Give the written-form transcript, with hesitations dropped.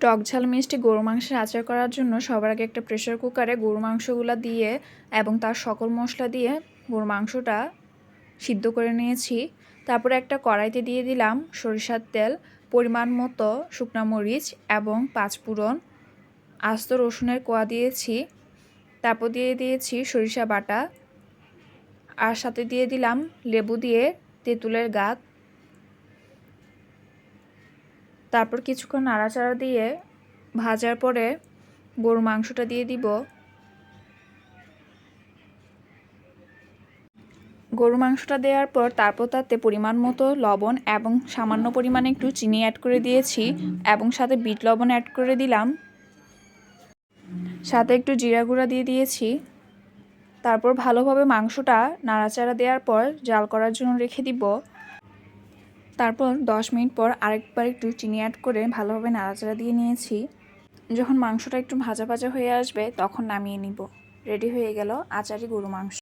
টক ঝাল মিষ্টি গরু মাংসের আচার করার জন্য সবার আগে একটা প্রেসার কুকারে গরু মাংসগুলো দিয়ে এবং তার সকল মশলা দিয়ে গরু মাংসটা সিদ্ধ করে নিয়েছি। তারপরে একটা কড়াইতে দিয়ে দিলাম সরিষার তেল, পরিমাণ মতো শুকনা মরিচ এবং 5 ফোড়ন, আস্ত রসুনের কোয়া দিয়েছি। তারপর দিয়ে দিয়েছি সরিষা বাটা, আর সাথে দিয়ে দিলাম লেবু দিয়ে তেঁতুলের গাছ। তারপর কিছুক্ষণ নাড়াচাড়া দিয়ে ভাজার পরে গরু মাংসটা দিয়ে দিব। গরু মাংসটা দেওয়ার পর তারপর তাতে পরিমাণ মতো লবণ এবং সামান্য পরিমাণে একটু চিনি অ্যাড করে দিয়েছি এবং সাথে বিট লবণ অ্যাড করে দিলাম, সাথে একটু জিরা গুঁড়া দিয়ে দিয়েছি। তারপর ভালোভাবে মাংসটা নাড়াচাড়া দেওয়ার পর জাল করার জন্য রেখে দিব। তারপর 10 মিনিট পর আরেকবার একটু চিনি অ্যাড করে ভালোভাবে নাড়াচাড়া দিয়ে নিয়েছি। যখন মাংসটা একটু ভাজা ভাজা হয়ে আসবে তখন নামিয়ে নিব। রেডি হয়ে গেল আচারি গরু মাংস।